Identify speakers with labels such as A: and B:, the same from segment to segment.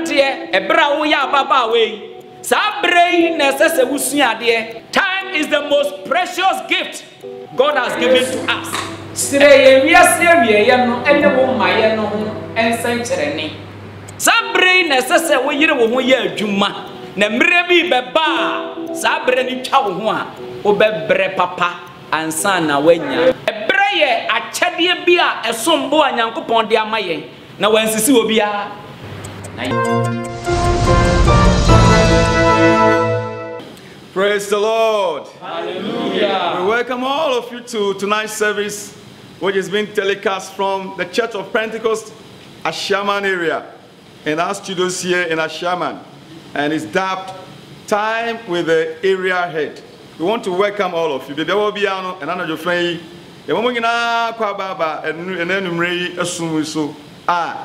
A: abranteɛ ɛbra wo ya baba we sa brei na sese wusuade. Time is the most precious gift God has given to us.
B: Sire ye wiase awie ye no ene wo maye no ho ensan kyerene.
A: Sa brei na sese wo yire wo ho ye adwuma na mre bi beba sa bre ni twa wo ho a wo bebre papa ansa na wanya. Ebre ye akyade bi a esombo a Nyankopɔn de amaye na wansisi wo bia.
C: Praise the Lord.
A: Hallelujah.
C: We welcome all of you to tonight's service, which is being telecast from the Church of Pentecost, Ashaman area, in our studios here in Ashaman, and it's dubbed Time with the Area Head. We want to welcome all of you. There will be an another friend. The moment you know, Kwababa, and then Mray assume so.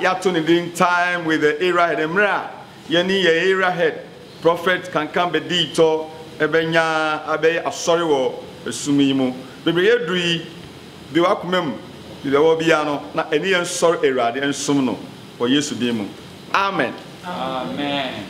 C: You're Time with the Area Head. Emra, you need a area head. Prophet can come be dito. Ebenya abe asori wo esumimo bebre yedui de wakomam de wo bia no na eni en sori erade ensum no wo Yesu din mu amen
A: Amen.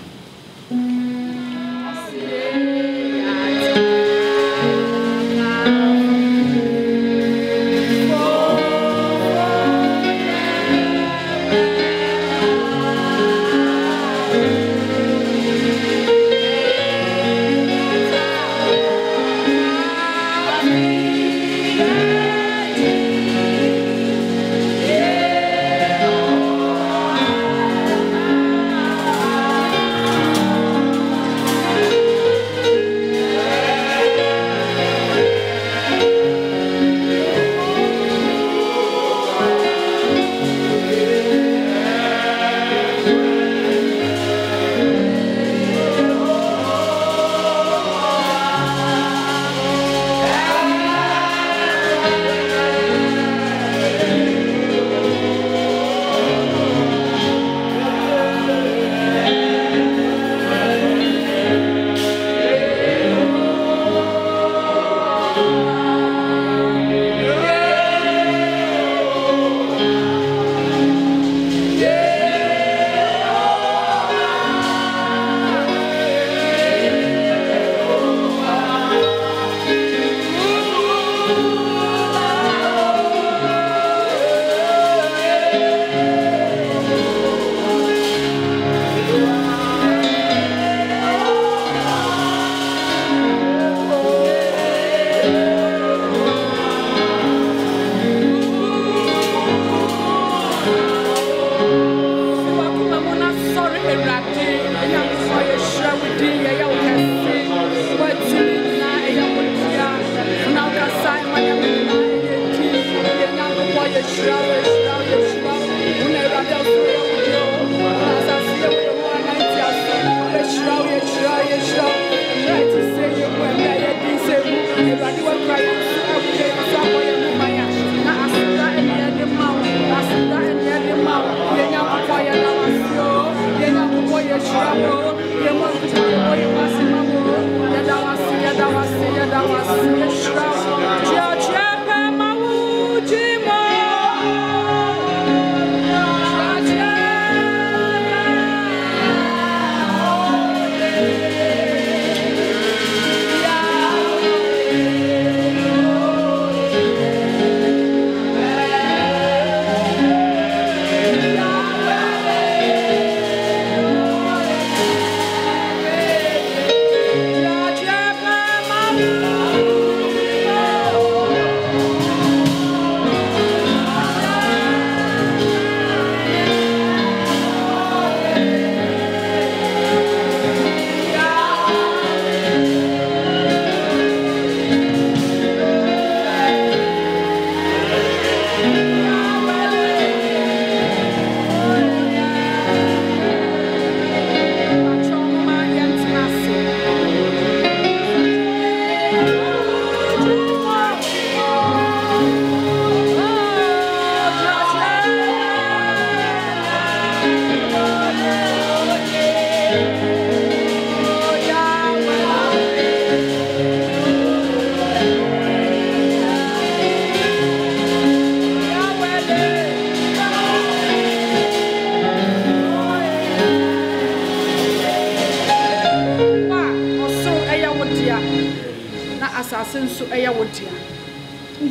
D: nso ɛyɛ wo dia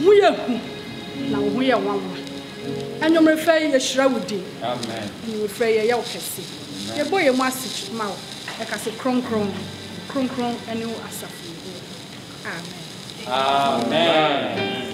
D: wo yɛ hu na wo yɛ wanwa anyomre fa yɛ hyira wo din amen wo fa yɛ yɛ wo kɛse yɛ bɔ yɛ mu ase ma wo ɛka se kronkron kronkron ɛne wo asafo amen amen.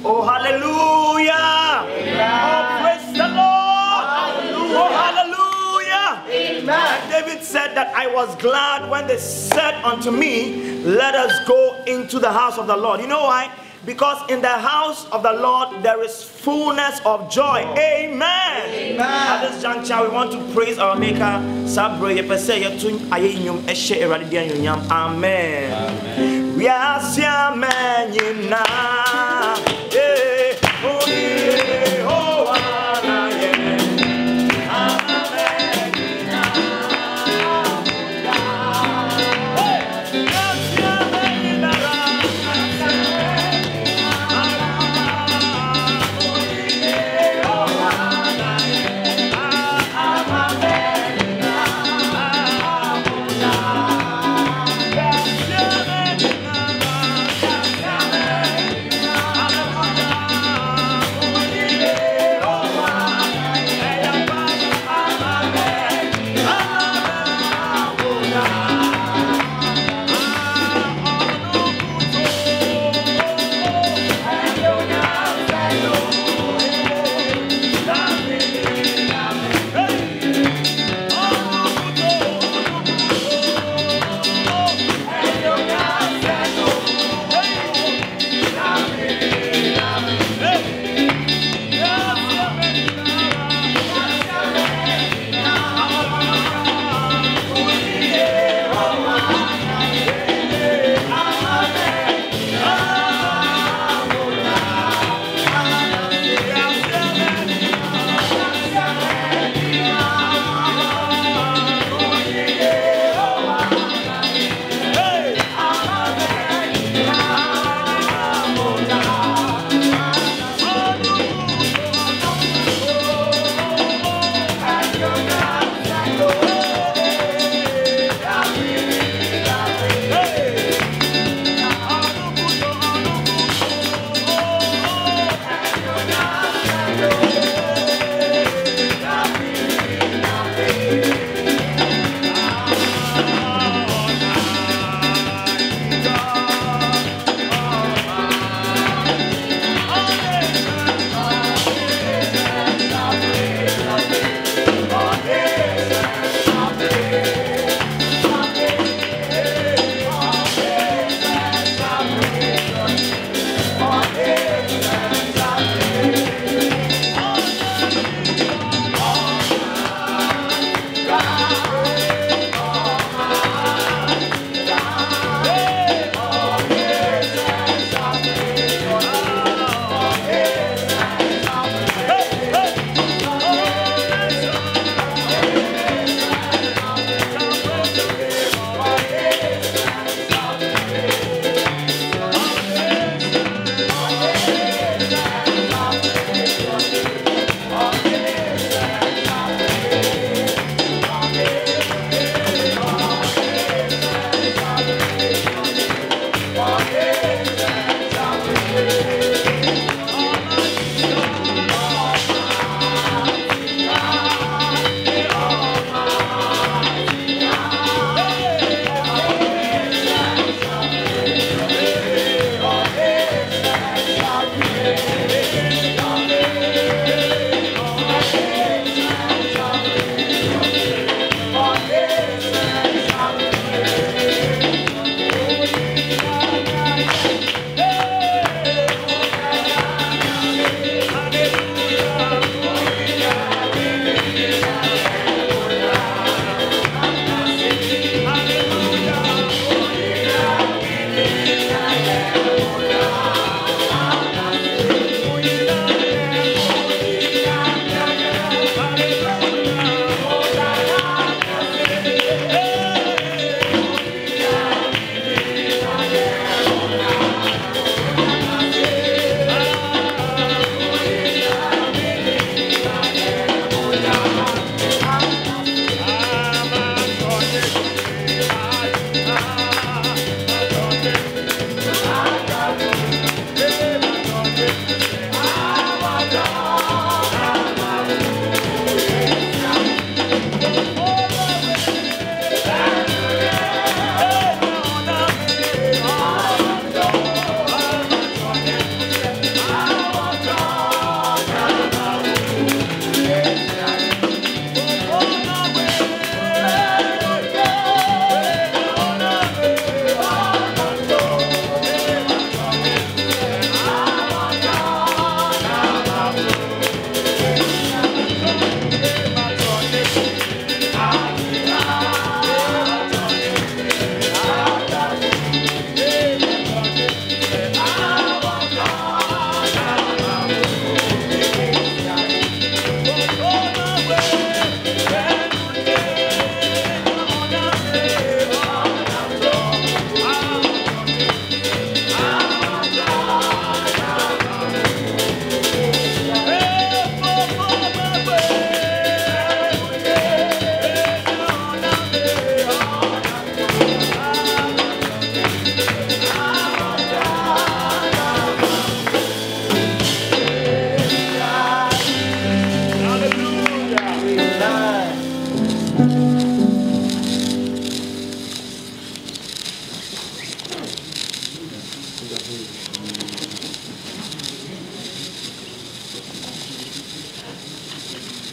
E: Oh, hallelujah. Amen. Oh, praise the Lord. Hallelujah. Oh, hallelujah. Amen. And David said that I was glad when they said unto me, let us go into the house of the Lord. You know why? Because in the house of the Lord there is fullness of joy. Amen. Amen. At this juncture we want to praise our Maker. Amen. We are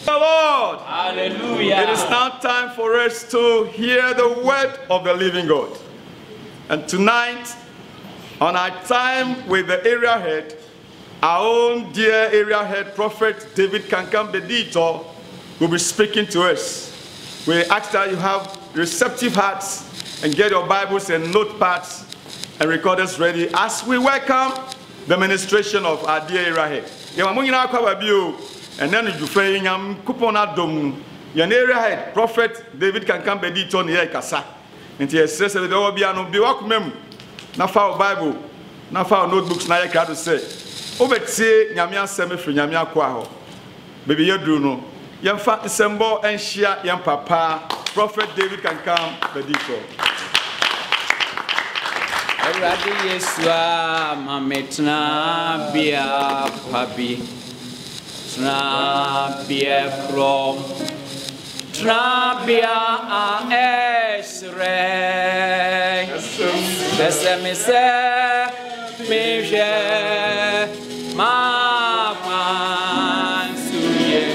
C: the Lord.
A: Hallelujah.
C: It is now time for us to hear the word of the living God. And tonight, on our time with the area head, our own dear area head prophet David Kankam Bedito will be speaking to us. We ask that you have receptive hearts and get your Bibles and notepads and recorders ready as we welcome the ministration of our dear area head. And then you find coupon adom. Your area head prophet David Kankam Bedito near Kasa. And he says that there will be an welcome. Na fa Bible, na fa notebooks na ye to say. Obetse nyame asem efri nyame akwa ho. Baby yedru no. Yemfa sembo enhia yem papa prophet David Kankam Bedito.
A: Awurade Yesua mametna bia pabi. Tna bia from Tna bia a esre. Laisse-moi ça, mais j'ai ma souillée.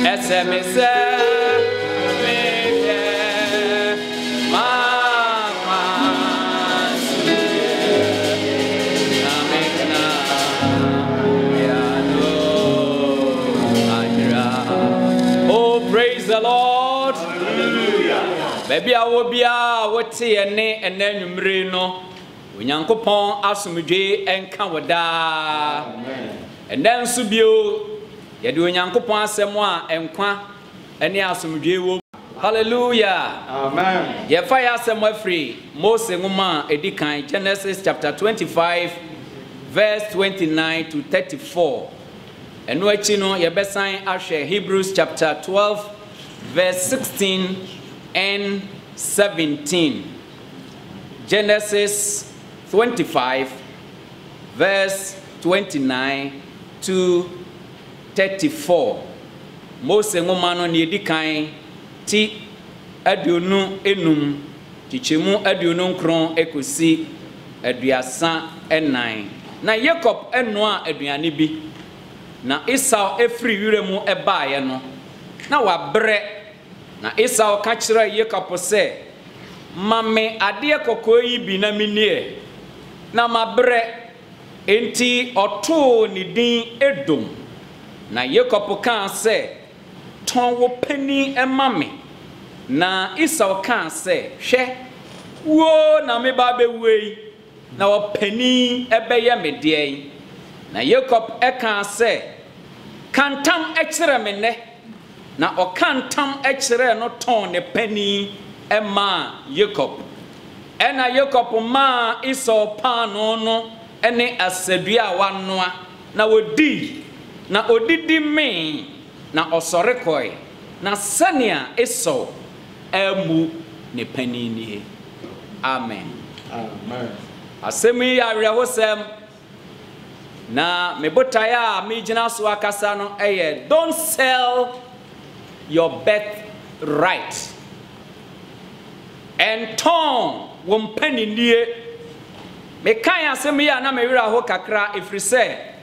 A: Laisse-moi ça, mais j'ai ma souillée. Oh, praise the Lord. Hallelujah. Baby, I will be what say a name and then you merino. When Uncle Pong asumuje and Kawada. And then Subio, you do Uncle Pong Samoa and Qua and the asumuje. Hallelujah.
C: Amen.
A: Ye fire somewhere free. Moses woman edikan Genesis chapter 25 verse 29 to 34. And no chino ye besan ashe Hebrews chapter 12 verse 16 and 17. Genesis 25 verse 29 to 34. Moses woman on edikan ti aduonu enum tichemu aduonu nkron ekosi aduasa enan na Jacob enoa aduane bi na Esau efri wiremu ebaaye no na wabre na Esau ka kire Jacob se mame ade kokko yi bi na minie na mabre enti oto ni din Edom na Jacob kan se ton wo pani emame na Esau kan se hwe wo na me ba be wei na wo pani ebeye me de na Jacob kan se kantam ekire me ne na o kantam ekire no ton ne pani ema Jacob ena Jacob ma Esau pano no ene asadua wanoa na wodi na odidi me na osore koi na sania Esau emu ne pani ni. Amen.
C: Amen.
A: Asemi awrehosem na mebotaya me gina so akasa no eye don't sell your birth right and turn won pani nie me kan asemi ya na me wira ho kakra ifri say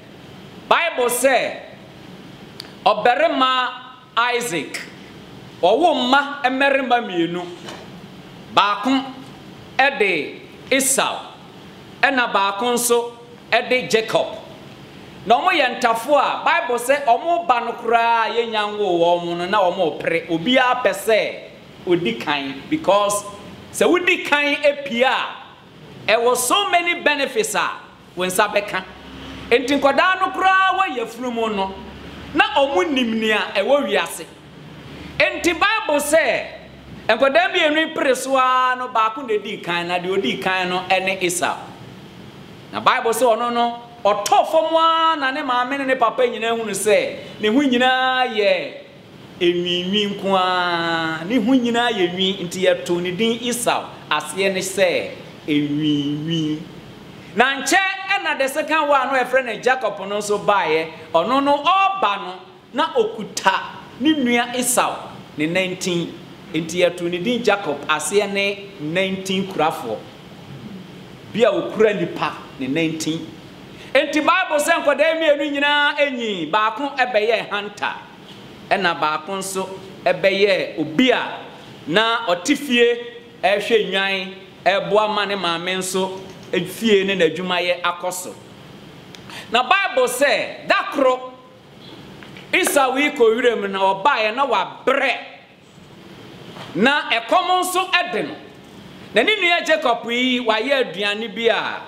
A: Bible say oberema Isaac owo ma emerema mienu baako ede Esau ena baako nso ede Jacob na omo ye ntafo a Bible say omo ba no kura ye nyanwo wo omo no na omo pere obi a pese odi kan because se odi kan epia there was so many benefits when sabeka enti nkoda no kura wa yafunu no na omo nimnia ewo wiase enti Bible say enkoda bi enu presoa no baako na di kan na de odi kan no ene Esau na Bible say ono no otofomwa na ne maame ne papa nyina hunu se ne hu nyina ye enwinwi nkoa ne hu nyina ye nwi nti ye to ne din Esau ase ne se enwinwi na nche na the second one no e friend Jacob no so baaye ono no oba no na okuta ne nua Esau ne 19 nti ye to ne din Jacob ase ne 19 kurafo bia okura nipa ne 19 enti Bible say nkoda mienu nyina enyi baako ebeye hunter ena baako nso ebeye obi a na otifie ehwe nwan eboa ma ne maame nso efie ne nadwuma ye akoso na Bible say dakro Esau ko wirem na obaye na wabre na ekom nso ede no na ni nua Jacob yi waye aduane bi a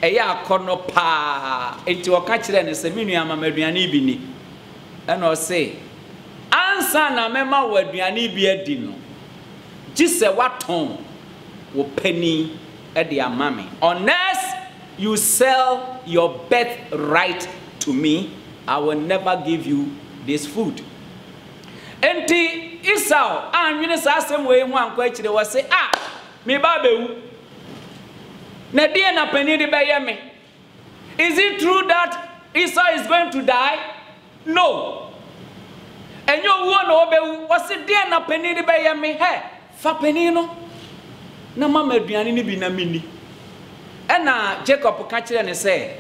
A: eye akono pa enti oka kire ne se mi nua mama aduane bi ni ena o se ansa na mema wa aduane bi adi no gise waton wo pani e de amame unless you sell your birthright to me I will never give you this food enti Esau anwene sa asem we hu anko akire wo se me ba bewu na die na pani de be me is it true that Esau is going to die no enyo wo na obewu wo se die na pani de be me he fa pani no na mama aduane ni bi na mini ena Jacob ka kire ne se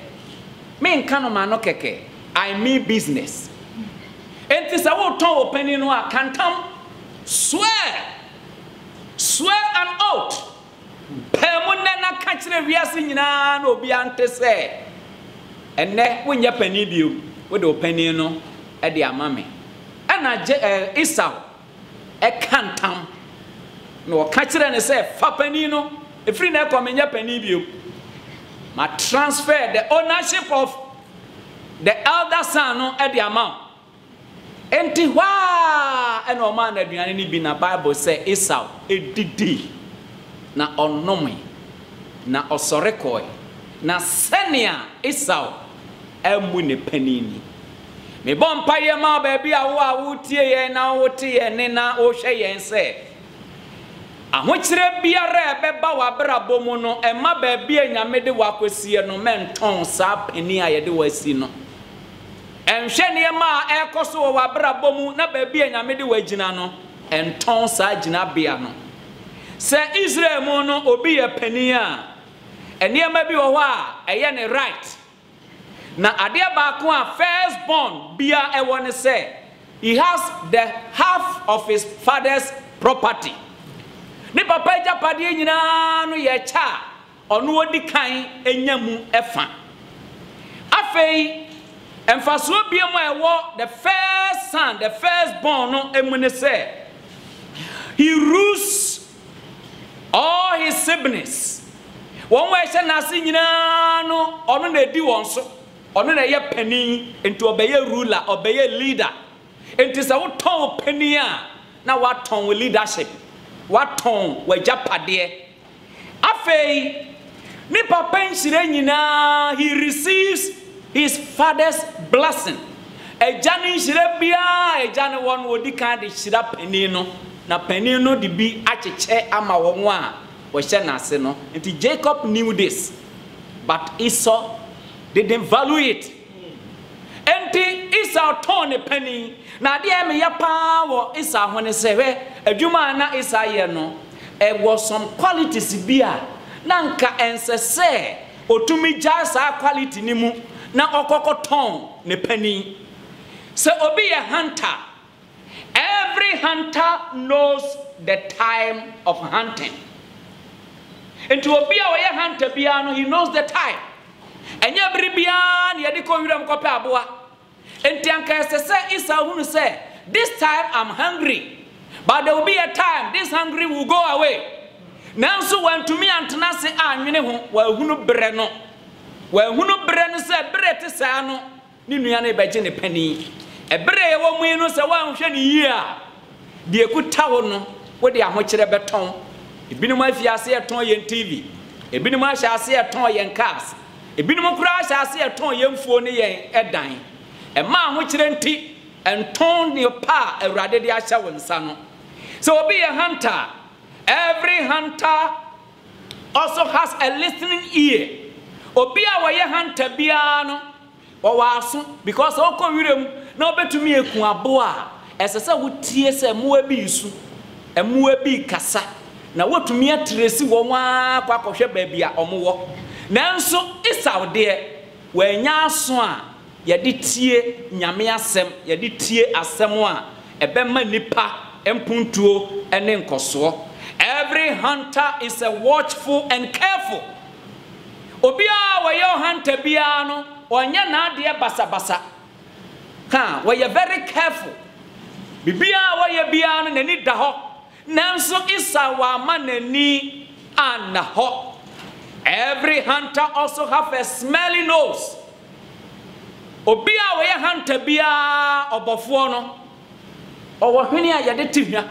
A: me nka no ma no keke I mean business enti sa wo ton wo pani no a kantam swear an oath pemune na ka kire wiase nyina na obi ante se enne wonya pani bio wo de pani no e de amame ena Esau e kantam no ka kire ne se fa pani no e free na ko menya pani bio ma transfer the ownership of the elder son no e de amam enti wa ena o man aduane ni bi na Bible say Esau edidi na onome na osorekoi na senia Esau emu ne panini me bompa ye ma ba bia wo tie ye na wo tie ne na wo hwe ye nse ahokyere biara ebeba wa brabo mu no ema ba bia nyame de wakosie no menton sa pani a ye de wasi no enhwe ne ma ekoso wa brabo mu na ba bia nyame de wagina no enton sa gina bia no se Israel mu no obi ye pani a enema bi wo a eye ne right na ade ba ko a firstborn bia e won say he has the half of his father's property ni papa japade nyina no ye cha ono odi kan enyamu efa afei emfaso bia mu ewo the first son the firstborn no emune say he rules all his siblings won we hye na se nyina no ono na edi won so ono na ye pani enti obeye ruler obeye leader enti se wo ton pani a na wa ton leadership waton wajapade afei ni papa nhire nyina he receives his father's blessing ejani nhire bia ejani won wodi kan de hira pani no na pani no de bi acheche ama won a wo hye na ase no enti Jacob knew this but Esau didn't value it enti Esau ton ne pani na de me ya pa wo Esau hone se we adwuma na Esau ye no e was some qualities bia na nka ensese otumi ja sa quality ni mu na okokoton ne pani se obi ye hunter every hunter knows the time of hunting and to obi a ye hunter bia no he knows the time enya biri bia na ye de ko wiram ko pe aboa enti anka ensese Esau hunu say this time I'm hungry but there will be a time this hungry will go away. Nanso when to me antena se anwene ho wa hunu bre no se bre te sa no ni nua na beje ne pani e bre ye wo mu no se wa nhwe ne yi a de ekuta wo no wo de ahokere beton ebinum afiase ye ton ye TV ebinum ahyase ye ton ye cars ebinum kura ahyase ye ton ye mfuo ne ye edan e ma ahokere nti enton ne pa awurade de ahya wo nsa no. So be a hunter. Every hunter also has a listening ear. Obi a waye hunter bia no o waso because oko wirem na obetumi eku aboa esese wotie se moa bi isu emoa bi kasa na wotumi atresi wo wa kwakohwe ba bia omowo nanso Esau de wanya aso a yɛde tie nyame asɛm yɛde tie asɛm a ɛbɛma nipa empuntuo ene nkoso. Every hunter is a watchful and careful. Obia wa yo hunter bia no onye na ade basa we are very careful. Bibia wa ye bia no nani da ho nanso Esau wa ma nani ana ho. Every hunter also have a smelly nose. Obia wa ye hunter bia obofo no owo hwene a yede tivia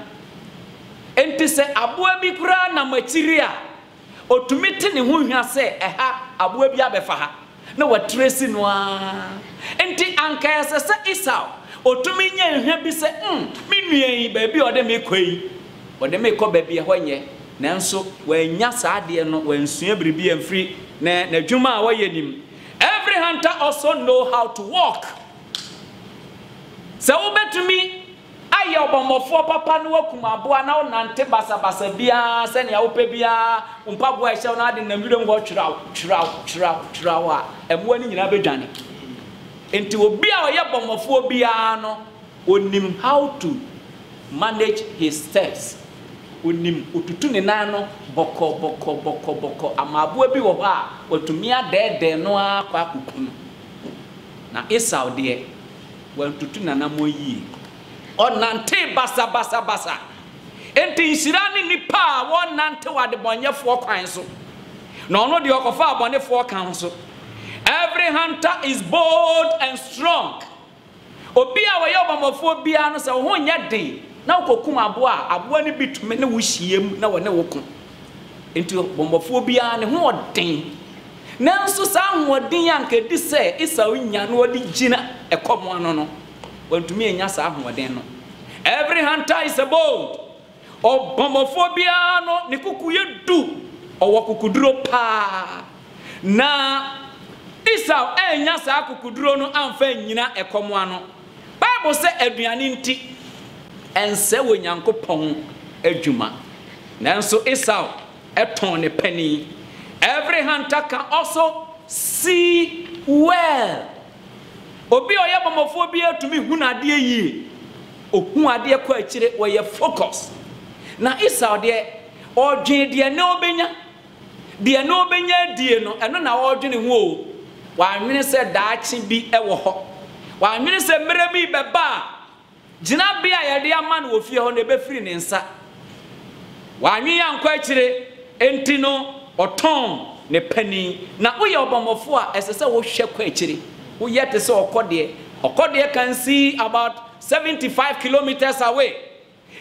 A: enti se aboa bi kura na machiri a otumiti ne ho hwa se ɛha aboa bi abefa ha na watresi no a enti anka se Esau otumi nya hwa bi se me nuan ba bi ode me koi ode me kɔ ba bi ho nye nanso wanya saade no wansua biribi amfiri na dwuma a waye nim. Every hunter also know how to walk. So obetumi aye obomofo papa no wakuma aboa na onante basa bia se ne awopɛ bia mpaboa ehye na ade na nwirem ho twiraw a ɛmoa ni nyina bedwane enti obi a ɔyɛ bomofo bia no onim how to manage his steps. Onim otutu ne nan no boko amaboa bi wo ha otumi adede no akwa akuku na Esau de wantutu nanamo yi onante basa enti nsirani nipa wonante wade bonyefo kwan so na ono de okofa abonefo kan so. Every hunter is bold and strong. Obi a wo ye obamofo bia no se ho nya den na okokum aboa ni bitume ne wo hiem na wo ne wo ko enti obamofo bia ne ho oden nanso sa hoden anka di se Esau nya no odi gina ekomo ano no wantumi enya sa hoden no. Every hunter is a bold. Obomophobia no ne kukuye du owo kukuduro pa na Esau enya sa kukuduro no amfa nyina ekomo ano. Bible say aduane nti ense wo Nyankopɔn adwuma nanso Esau eton ne pani. Every hunter can also see well. Obi oya bomophobia tumi hunade yi ohun ade ko akire wo focus na Esau de odwen de na obenya die no eno na odwen ho wa nwene se daachi bi ewo ho wa nwene se mere bi beba gina bia ye de ama na ofie ho na ebefiri ne nsa wa nwi yanko akire enti no oton ne pani na wo ye obomofo a esese wo hwe ko akire wo ye te se okode can see about 75 kilometers away.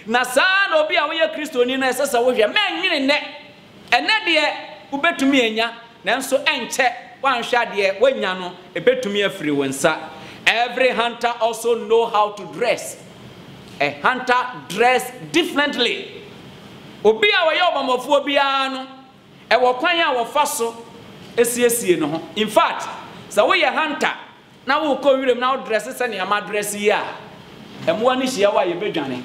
A: Na saa no obi a wo ye Kristoni na esese wo hwe menwene ne ene de ubetumi enya nanso enche wanhwa de wanya no ebetumi afiri wonsa. Every hunter also know how to dress. A hunter dress differently. Obi a wo ye obamofo bia no e wo kwan a wo fa so esiesie no ho. In fact, so wo ye hunter na wo ko wirem na wo dress se ne ama dress yi a emoa ni hia wa ye bedwane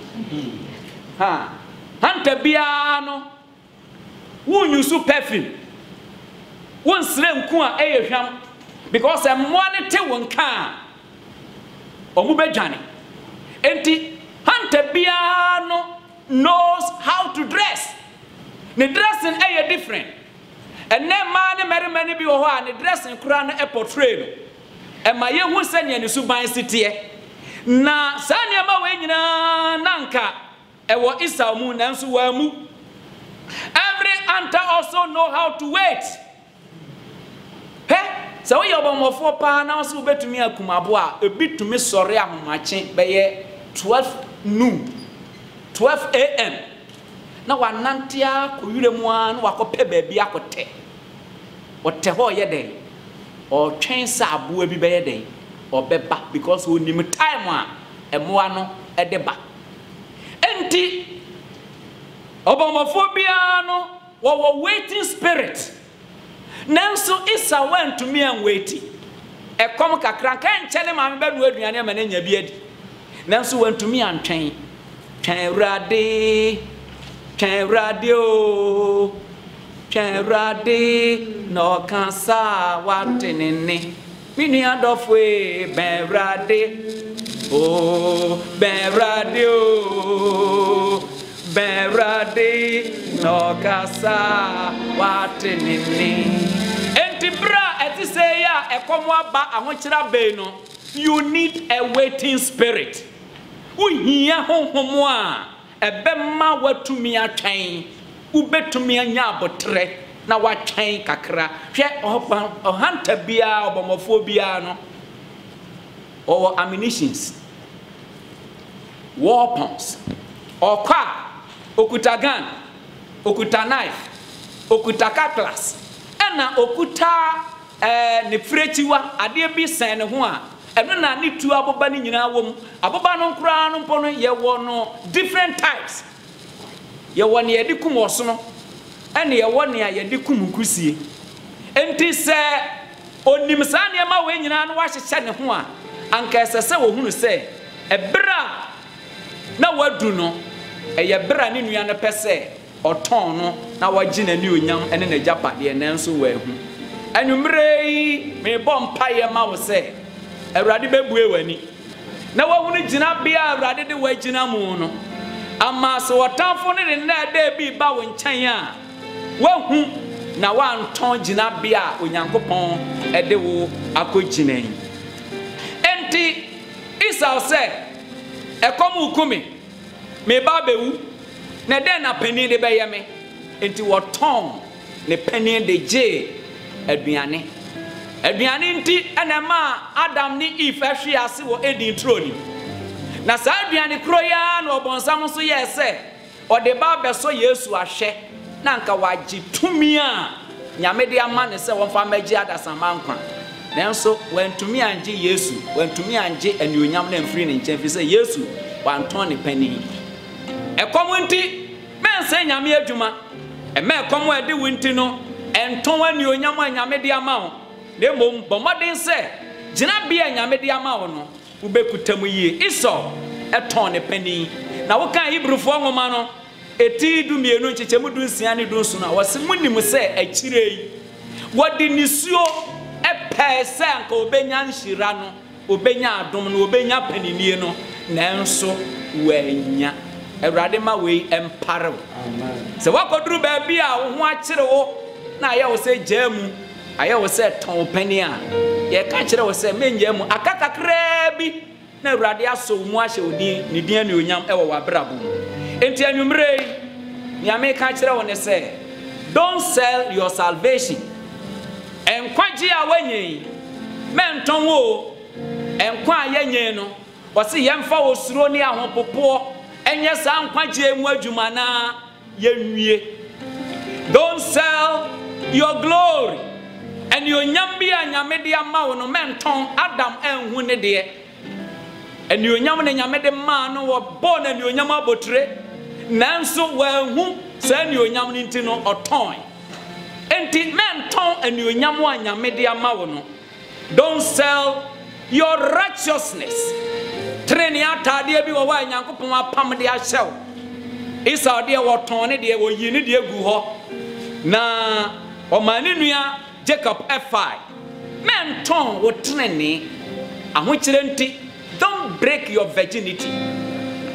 A: ha hunter bia no wo nyusu perfume won sire nku a eye hwam because emoa ne te won ka omu bedwane enti hunter bia no knows how to dress. The dressing eye different and then man many bi wo ho a the dressing kura no e portray no e ma ye hu sanya ne suban sitie na sanya ma we nyina nanka e wo Esau mu nanso wa mu. Every hunter also know how to wait. He so we obomofo pa na so betumi akumabo a ebitumi sore ahomache be ye 12 noon 12 am na wanantia kuyuremu an wakope baabi akote ote ho ye den o twen sa aboa bi be ye den obeba because onim time a emoa no edeba enti obomophobia no wo waiting spirit nanso Esau went to me and waiting e kom kakra kan nkyene ma me benu aduane ma na nya bi adi nanso went to me and twen radio Cherade no cansa watinene. Mini adofwe berade. Oh, berade oh. Berade no cansa watinene. Entibra etise ya ekomwa ba ahonchira be no. You need a waiting spirit. Uhia honhom a ebemma watumi atwen. Ubetumi anya abotre na watwen kakra. Hwe ohanta bia obomofo bia no. Or ammunitions. Weapons. Okwa, okuta gun, okuta knife, okuta cutlass. Ena okuta ne frechiwa ade bi sen ne ho a eno na ne tu aboba ni nyina wom aboba no nkura no mpo no ye wo no different types ye wo ne yedi kum oso no ene ye wo ne yedi kum kusie enti se onim sa ne ma we nyina no wa hyehye ne ho a anka sese wo hunu se ebra na wadu no eye bra ne nua no pese oton no na wagye na ni onyam ene na japade nenso wa hu anumrei me bom paye ma wo se Awurade bebue wani na wahunu gina bia Awurade de wagina mu no ama so watamfo ne na da bi ba wo nkyɛn a wahu na wanton gina bia Onyankopɔn ede wo akɔginan enti Esau sɛ ekomu kumi me ba bewu na den na pani de bɛyɛ me enti wɔtɔn ne pani de gye aduane nti enema Adam ni Eve ahwe ase wo Eden troni na sa aduane kro ya na obonsam so ye se ode ba beso Yesu ahwe na nka wagye tumi a nyame de ama ne se won fa magye adasama nkwa nanso wantumi anje Yesu wantumi anje anuonyam na mfiri ne nkyɛn fi se Yesu wanton ne pani ekomu nti mense nyame adwuma me ekomu ade wunti no enton anuonyam a nyame de ama wo Nemom bomoden se gina bia nyame de ama wo no ubekutam yie Esau eton ne pani na wo kan Hebrewfo nwoma no eti du mienu nchechemu du nsia ne du nso na wose munim se akirei wodi nisuo epe se anka obenya nhira no obenya adom no obenya paninie no nanso wanya Awurade ma we empare amen se wakoduru ba bia wo ho akire wo na ya wo se jamu aye wo se ton pani a ye ka kire wo se menye mu akakakra bi na Awurade aso mu ahye odin ne din ane onyam e wo wabrabo enti anwumre nyame ka kire wo ne se don't sell your salvation enkwaji a wanyi menton wo enkwa ayenye no wo se yemfa wo suro ne ahopopo enye sa nkwaji emu adwuma na yenwie don't sell your glory and your nyambia nyamede ama wo no menton Adam enhu ne de and your nyam ne nyamede ma no wo bo na your nyam abotre nanso wanhu sa ne your nyam nti no oton enti menton and your nyam wa nyamede ama wo no don't sell your righteousness treni atade bi wo wa Nyankopon apam de ahyew Esau de wo ton ne de wo yi ne de gu ho na o mani nua Jacob F5 menton wo treni ahokyere nti don't break your virginity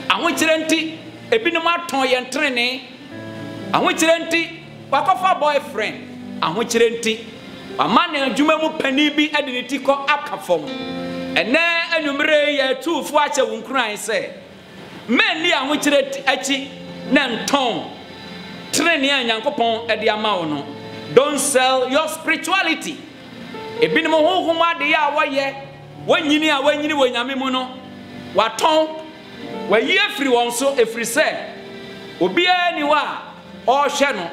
A: ahokyere nti ebinom aton ye treni ahokyere nti wakofa boyfriend ahokyere nti amane adwuma mu pani bi adeniti kɔ akafom ene anumre ye tufu ache wunkran se men ni ahokyere achi na nton treni a Nyankopɔn ede ama wo no don't sell your spirituality ebinom honhom ade ya woye wanyini a wanyini wonyame mu no waton wayi afiri won so efiri se obia ni wa o hwe no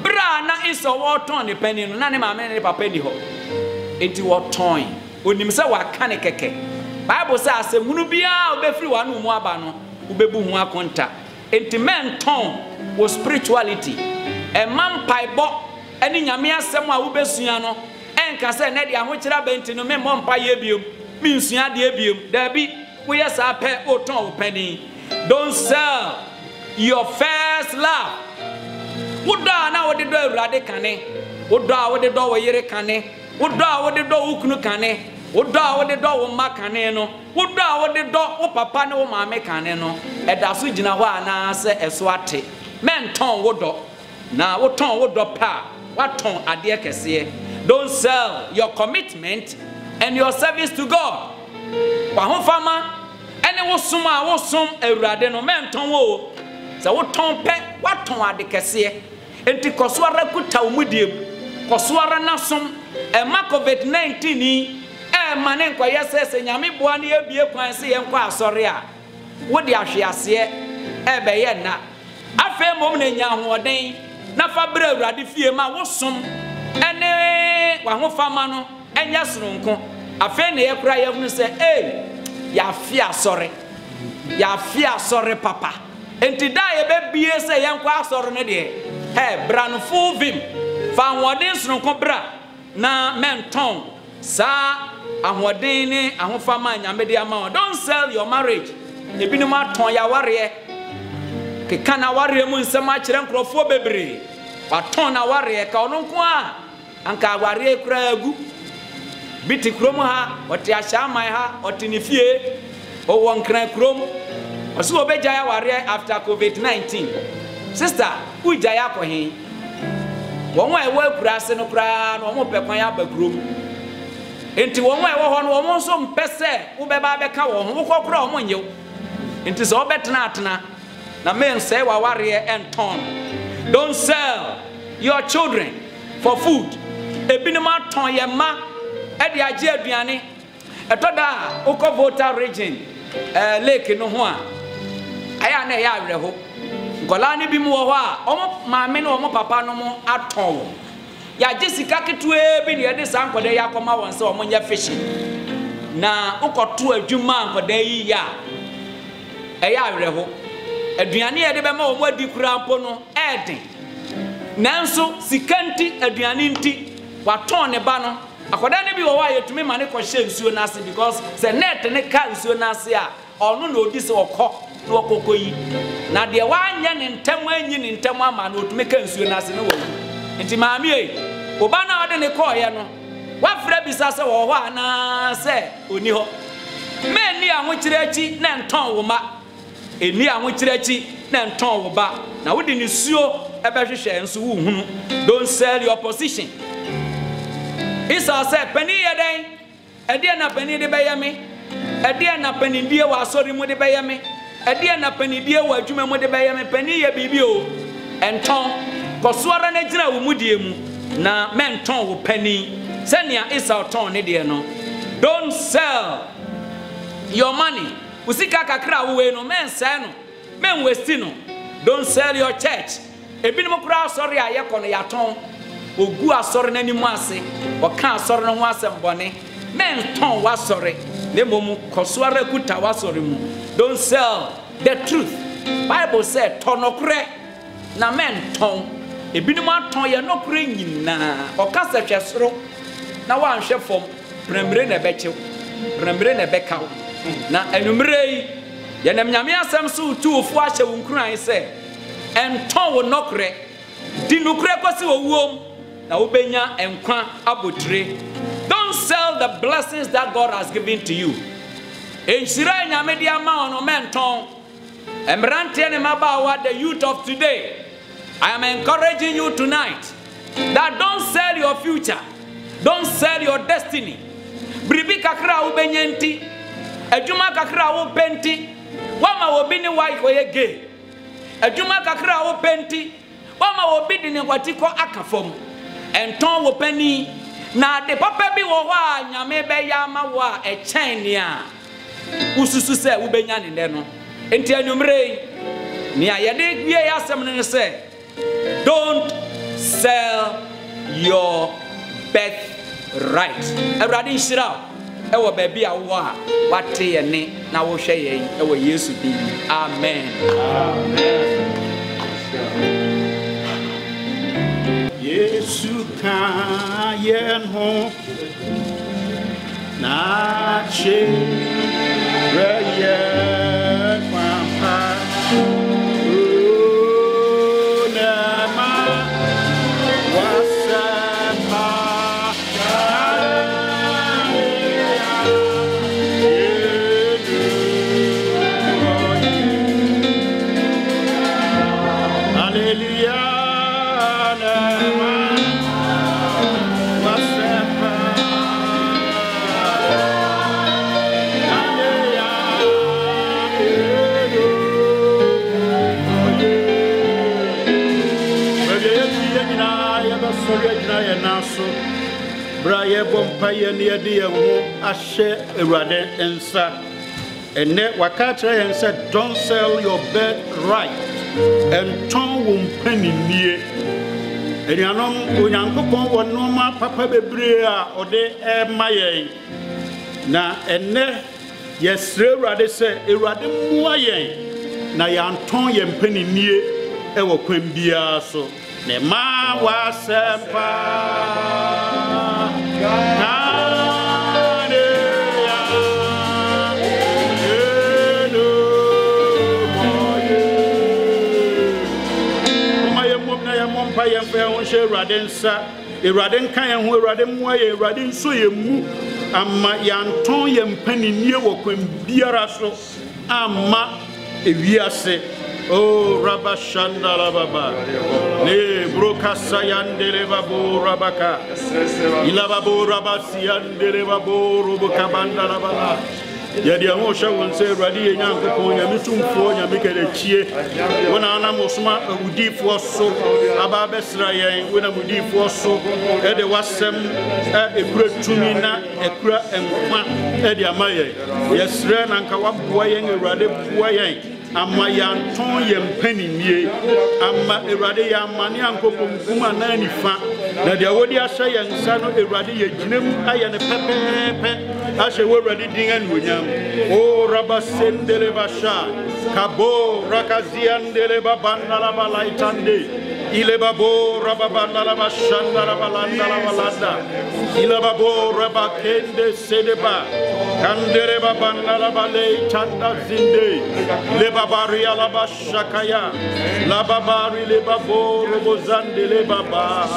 A: bra na iso woton ne pani no na ne maame ne papa ni ho enti woton onim se waka ne keke bible say asemunu bia obefiri wa no mu aba no ubebu hu akonta enti menton wo spirituality e man paibo eni nyame asem a wobesua no enka se ne de ahokyera benti no me mompa ye biom me nsua de biom da bi wo yes apɛ oton wo pani don't sell your first love Woda na wode do awurade kane. Woda wode do wo yere kane. Woda wode do ukunu kane. Woda wode do wo ma kane no. Woda wode do wo papa ne wo maame kane no. Eda so gina ho ana se eso ate. Men ton wodo. Na wo ton wodo pa. What ton ade kese. Don't sell your commitment and your service to God. Wa ho fama ene wo som a wo som awurade no men ton wo. Se wo ton pe what ton ade kese. Enti kosoara kuta umudiem. Kosoara na som e ma COVID-19 ni mane nkwa yesese nyame boa ne abie kwan se ye nkwa asore a wo de ahwease be ye na afa mom na nya hoden na fa bra awurade fie ma wo som ene wa ho fama no enya soronko afa ne ye kura ye hunu se ya fia asore papa enti da ye be bie se ye nkwa asore ne de bra no full vim fa hoden soronko bra na menton sa ahoden ni ahofama nyame de ama. Don't sell your marriage. Ebinum aton ya ware ke kana ware mu nsem a kire nkrofo bebre waton na ware ka ono nko a anka ware kura agu biti krom ha ote ahyaman ha ote ne fie o won kran krom oso obeja ya ware after COVID-19. Sister uja ya ko hin won wa ewa kura se no kura no mo pe kwan ya ba krom. Enti won wa ewo ho no won so mpese wo be ba be ka wo ho wo kokora wo nyew. Enti so obetena atena na men say wa ware enton. Don't sell your children for food. Ebinum aton ye ma e de age aduane etoda ukọ Volta region lake no ho a aya na ya awre ho nkola ne bi mu wo ho a omo maame ne omo papa no mo aton ya jessica ketue bi ne de sankode ya koma won se omo nya fishing na ukoto adwuma nkoda yi ya eya awre ho aduane ye de be ma omo adi kura mpo no eden nanso sikanti aduane nti waton ne ba no akoda ne bi wo wa yetumi ma ne ko hye nsuo na ase because se net ne ka nsuo na ase a onu na odi se okọ na okoko yi na de wa anya ne ntam anyi ne ntam ama na otumi ka nsuo na ase ne wo nti maami e oba na ode ne ko ye no wa fra bisa se wo ho ana se oni ho me ni ahokyirachi na nton wo ma eni ahokyirachi na nton wo ba na wo de ne suo ebehwehwe nso wo hunu. Don't sell your position. Isa said, penny a day, a dear na penny de bayame, a dear na penny dear was sorry mo de bayame, a dear na penny dear was jume mo de bayame, penny a bibio, and ton, Coswara Nedra umudium, na men ton will penny, Senia is our ton, no. Don't sell your money. Usika kakra we no men sano, men westino. Don't sell your church. A binokra sorry a yakono yaton. Ogu asore nanimu ase oka asore no ho asem bone men ton wasore ne momu kosoare kuta wasore mu. Don't sell the truth. Bible said tonokre na men ton ebinum aton ye nokre nyina oka se hwesoro na wanhwe fom premre na bechew premre na bekaw na enumre yi ye nam nyame asem so tuofo ahye wonkuran se enton wo nokre di nokre kosi wo wuom na ubenya enkwa abotire. Don't sell the blessings that God has given to you. Enshira nyame dia ma ono menton emrante ne mabawa, the youth of today. I am encouraging you tonight that don't sell your future, don't sell your destiny. Bribi kakra ubenyenti ejuma kakra wo penti wama obi ni wa ikoye gay ejuma kakra wo penti wama obi di ne kwatiko akafom enton wo pani na de papa bi wo wa nyame be ya ma wo a echen ni a ususu se wo benya ne de no enti anumre ni a ye de wie ya asem ne se don't sell your birthright. Everybody nshira e wo ba bi a wo a wate ye ne na wo hwe ye e wo Yesu bi. Amen. Amen.
F: Yesu ka yen ho na che reye pampa o na ma so bra ye bompa ye ne ye de ho ahye Awurade ensa ene wakatra yen said don't sell your birthright and turn won paninie Erianom onyankopon wo no ma papa bebre a ode e mayen na ene yesre Awurade se Awurade mua yen na yanton yen paninie e wo kwan bia so ne ma wa sempa Ewurade nka ye ho Ewurade mua ye Ewurade nso ye mu ama yanton ye mpaninie wo kwan biara so ama ewiase oh rabashanda rababa ne brokasa yandele babo rabaka ilababo rabasi yandele babo rubukabanda rabala yadi aho hwe won se Ewurade ye nyankopon nya mitumfo nya mikedechie wona ana mosoma awudifo so aba besra yen wona mudifo so e de wasem ekura tumi na ekura enkwa e de amaye yesre na nka waboa yen Ewurade boa yen ama yanton ye mpaninie ama Ewurade ya amane ankopom kuma na nifa na de wodi ahye yen nsa no Ewurade ye ginam aye ne pepepe ahye wo Ewurade din anuonyam o rabasendele basha kabo rakaziandele babanda la balaitande ile babo rababanda la bashanda la balanda la balanda ile babo rabakende sedeba kandere babanda la balaitanda zinde le babari la bashakaya la babari le babo robozande le baba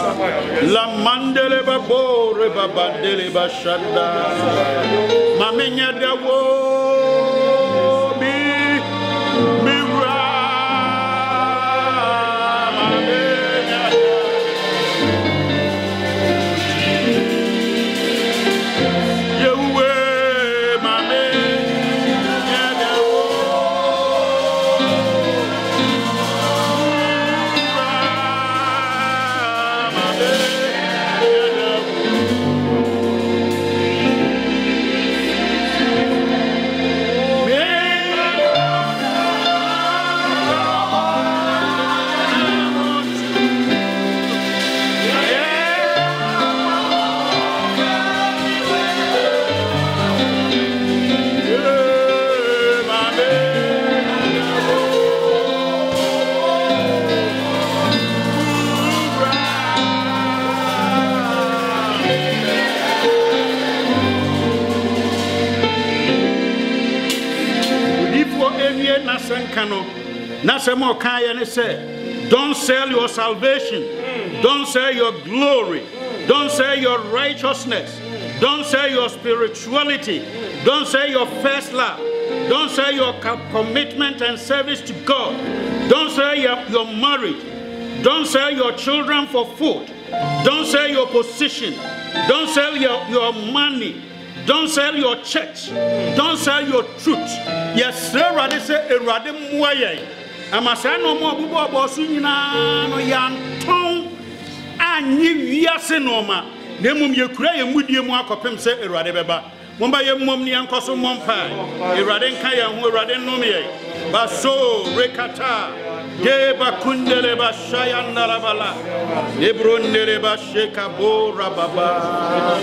F: la mandele babo rebabandele bashanda mamenya dawo don't sell your salvation, don't sell your glory, don't sell your righteousness, don't sell your spirituality, don't sell your first love, don't sell your commitment and service to God, don't sell your marriage, don't sell your children for food, don't sell your position, don't sell your money, don't sell your church, don't sell your truth. Yes, Ewurade say Ewurade mua ye amasa no mo bubo bosu nyina no yanton anyi wiase no ma na mum ye kura ye mudie mu akopem se Ewurade beba momba ye mum ni ankoso mompa Ewurade nka ye ho Ewurade nom ye baso rekata de bakundele bashayanda rabala ebrondele basheka bo rababa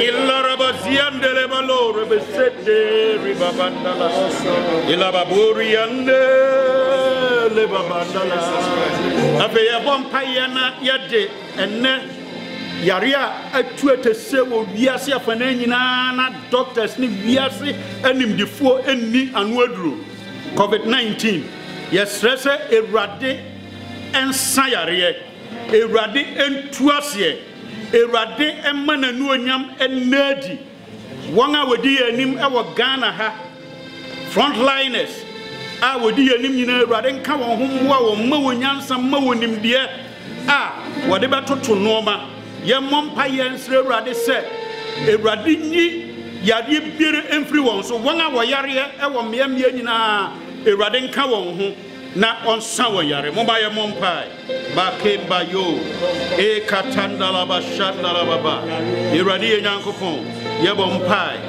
F: illa rabaziandele balo rebesete ribabandala illa baburi ande le babandala abe ya bompa yana yade enne yaria atuete se wo wiase afana nyina na doctors ni wiase animdifo enni anu aduro COVID-19 yesrese Ewurade ensa yare Ewurade entuase Ewurade emana nu onyam enadi won a wodi anim e wo Ghana ha frontliners a wodi anim nyina Ewurade nka won ho mmoa won ma wonyansa ma wonimde a wode betoto noma ye mompa yensre Ewurade se Ewurade nyi yade biere emfiri won so won a wo yare e wo mmea nyina Ewurade nka won ho na onsa wo yare mo ba ye mompa bakemba yo e katandala bashandala baba iradi nyankopon yebo mpai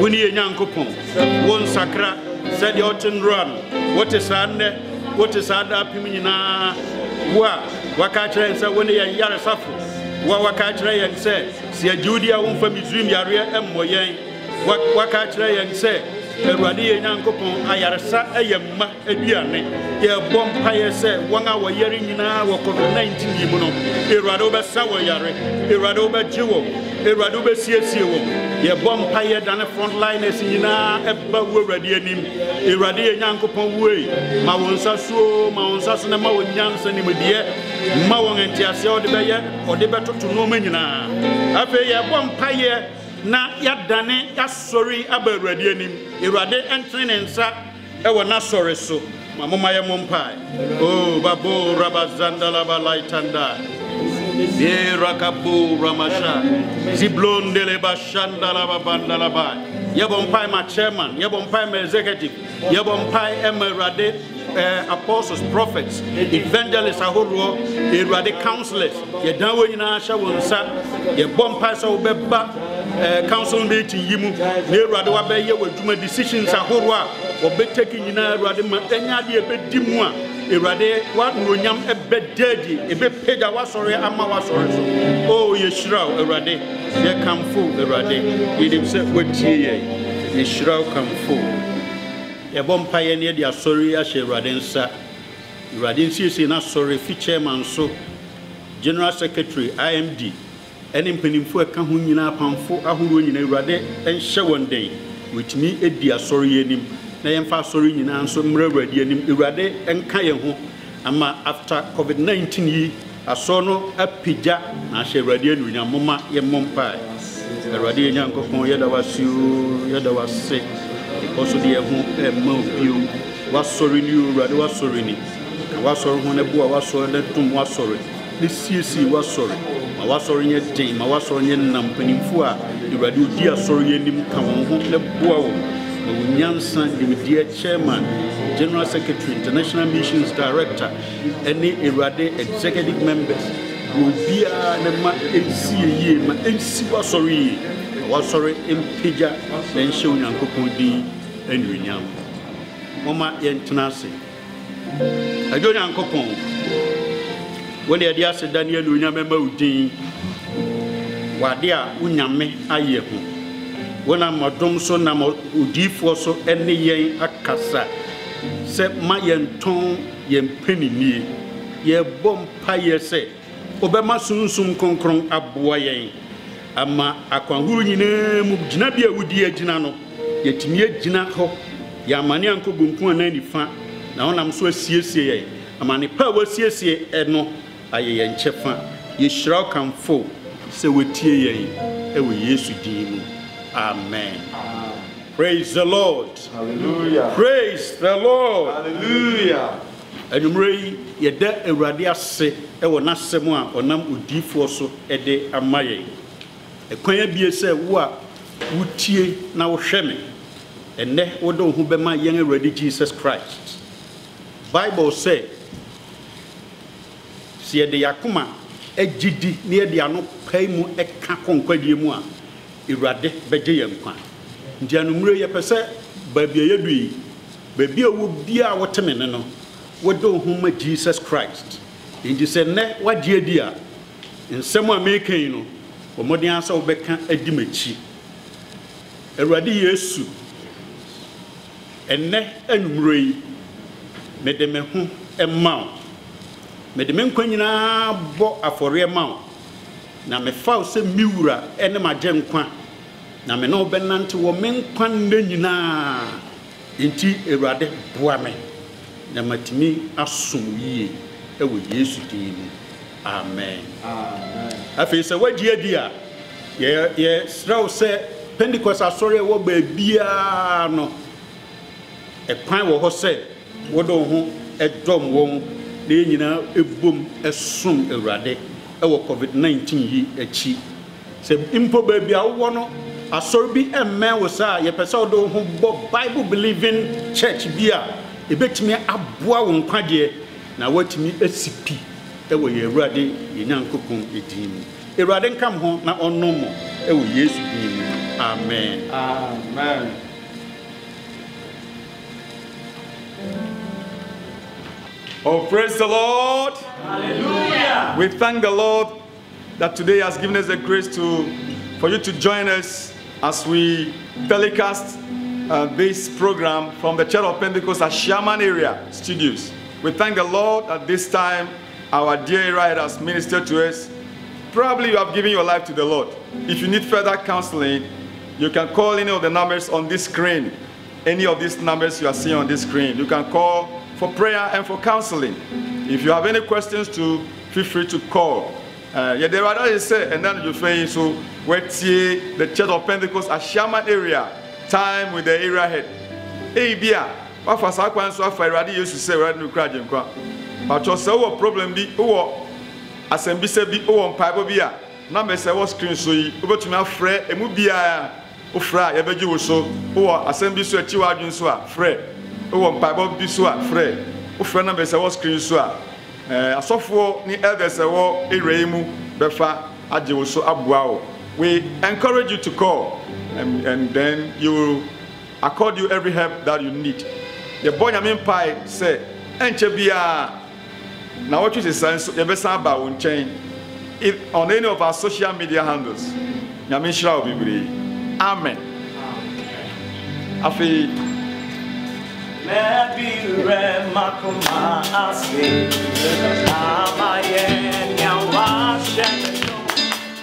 F: woni nyankopon won sakra said the otin run what is ande what is ada pimnyina wa wakachire nsa woni yare safo wa wakachire yense si ajudia wo mfa mizrim yare emmoyen wakachire yense Erwadi Yankopon ayarsa ayamma aduane ye bompa ye se wanga wo yare nyina wo COVID-19 yimu no Erwado be sa wo yare Erwado be jiwo Erwado be siesie wo ye bompa ye dane front liners nyina eba wo Erwadi anim Erwadi Yankopon wei ma wonsa so na ma wonyansa ni medie ma won entiase o de be ye o de betoto no ma nyina afa ye bompa ye na yadane yasori abarwadi anim irade entene nsa ewo na sori so mamoma ye mompai oh babo rabazanda la balaitanda ye rakabu ramasha ziblonde le bashanda la babanda la ba ye bompai ma chairman ye bompai ma executive ye bompai emirade apostles, prophets, evangelists, ahoro, irade counselors. Ye danwo nyina sha wonsa. Ye bompa sa obeba council meeting yimu. Ne irade wa be ye wadwuma decisions ahoro a obeteki nyina irade ma enya de ebedimu a irade wa nonyam ebededi ebepeja wasore ama wasore so. Oh yeshira irade ye kamfo irade. Ye se wetie ye. Yeshira kamfo. A bompire near the Asoria Sheradensa, Radinsi na sorry, chairman so, General Secretary, IMD, and in Penimfu Kahunina Pamfo, Ahurun in Rade, and Shawan Day, which me a dear sorry in him, Nayam Fasori in answer, Mredianim, Irade, and Kayahu, Ama after COVID-19 ye, a sono, a pija, and Sheradian with a mama, ye mompai. A radian Yankopon Yadawas sick. Also the you was sorry you rather was sorry ni was sorry when a boy was sorry that tum was sorry this CC was sorry I was sorry yet team I was sorry namping for the radio dear sorry him come home the boy Nyansan the dear chairman general secretary international missions director any irade executive members will be a NCA ma NC was sorry in Pija then show Yankopon and Winyam. Mama Yentanasi. I don't Yankopon. When the idea said Daniel Winyam Din Wadia Unyame Ayehu. When I'm a domson, I'm a Udifoso any yen akasa. Set my yen tongue yen penny me. Ye bomb pie say. Obama sum concron abwayen. Ama akwanhuru nyina mu gina bia wudi agina no yetimi agina ho ya mane anko bunku na nifa na onam so asiesie ye amane pa wasiesie eno aye ye nchefa ye hyira kamfo se wetie ye e we Yesu din mu amen. Praise the Lord.
C: Hallelujah.
F: Praise the Lord.
C: Hallelujah.
F: Anumrei ye da Awurade ase e wo nasem a onam odifo so e de amaye. Ekwanya bie se wo a wutie na wo hwe me enne wo do hu bema yen Awurade Jesus Christ. Bible say sie de yakoma agidi ne de ano pai mu eka konkwadie mu a Awurade beje ye nkwa. Ndi anumre ye pese ba bia ye dui ba bia wo bia wo teme ne no wo do hu ma Jesus Christ. Ndi se ne wagye adi a nsem a mekan no omodin asa obeka adimachi Awurade Yesu enne anumrei mede me ho emma mede me nkwa nyina bo afore emma na me fa se miwura ene magye nkwa na me no benante wo me nkwa nna nyina enti Awurade boa me na matimi asom yie ewo Yesu din. Amen. Amen. Afi se wadi adia ye sraw se Pentecost asore wo ba bia no e kwan wo ho se wo do ho e dom won na nyina ebom esom Awurade e wo COVID-19 yi achi se impo ba bia wo no asore bi emme wo sa ye pese wo do ho bo Bible believing church bia ebetimi aboa wo nkwade na watimi asipi ewo ye Awurade ye Nyankopɔn edin mu. Awurade nkam ho na ɔnom mo ewo Yesu din mu. Amen.
C: Amen. Oh, praise the Lord. Hallelujah. We thank the Lord that today has given us the grace for you to join us as we telecast this program from the Church of Pentecost at Sherman area studios. We thank the Lord that this time our dear Right has ministered to us. Probably you have given your life to the Lord. If you need further counseling, you can call any of the numbers on this screen. Any of these numbers you are seeing on this screen. You can call for prayer and for counseling. If you have any questions too, feel free to call. Yeah, there are others say, and then you say, so what's the Church of Pentecost at Sherman area, time with the area head. Hey, Bia, what was our plan? So I already used to say, right, no crowd, but your so problem be, oh, as and be said, be oh, on Piper Bia. Number say, what screen so you, but to my friend, and would be a Ofra, ever you so, or assembly so a chihuahua, so Fred, oh, on Piper be so Fred, Ofra number say, what screen so a software ni elders a war a reimu befa ajewo so abuao. We encourage you to call and then you will accord you every help that you need. The boy Yamin Pai say enche bia na what you say so yebesa ba won chain on any of our social media handles. Yamin shira obibiri. Amen. Afi
E: Maybe Remakuma Asli, Amayen Yawashen,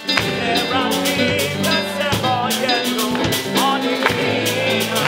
E: Erani, Naseboyeno, Onigina.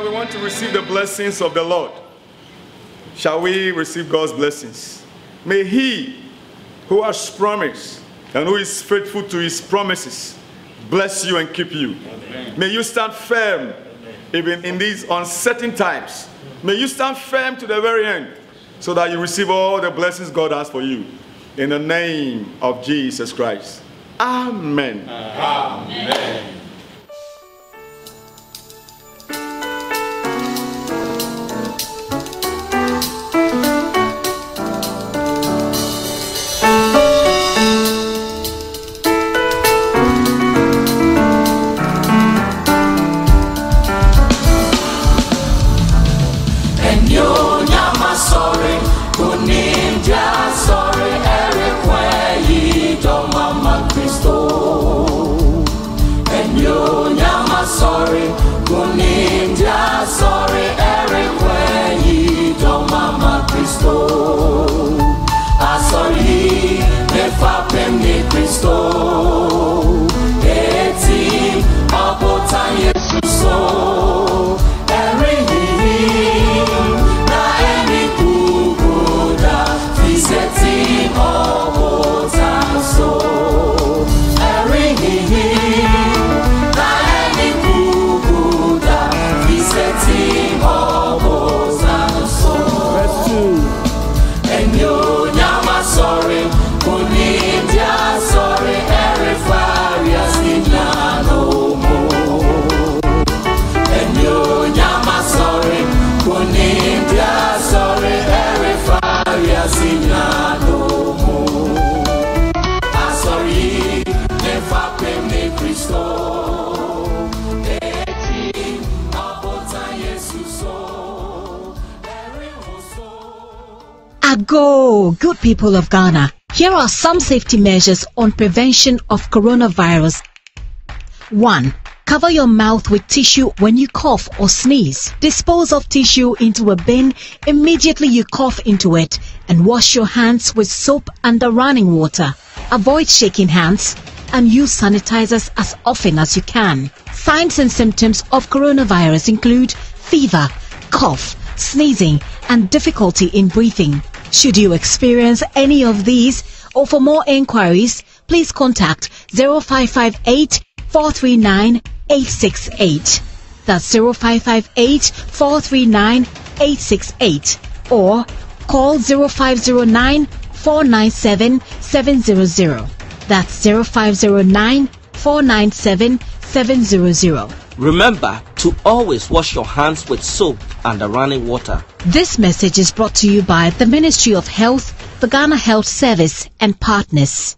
C: We want to receive the blessings of the Lord. Shall we receive God's blessings? May He who has promised and who is faithful to His promises bless you and keep you. Amen. May you stand firm. Amen. Even in these uncertain times. May you stand firm to the very end so that you receive all the blessings God has for you. In the name of Jesus Christ. Amen. Amen.
G: Sorry, Ago, good people of Ghana. Here are some safety measures on prevention of coronavirus. 1. Cover your mouth with tissue when you cough or sneeze. Dispose of tissue into a bin immediately you cough into it, and wash your hands with soap under running water. Avoid shaking hands and use sanitizers as often as you can. Signs and symptoms of coronavirus include fever, cough, sneezing, and difficulty in breathing. Should you experience any of these, or for more inquiries, please contact 0558 439 868. That's 0558 439 868, or call 0509 497 700. That's 0509 497 700.
H: Remember to always wash your hands with soap and running water.
G: This message is brought to you by the Ministry of Health, the Ghana Health Service, and partners.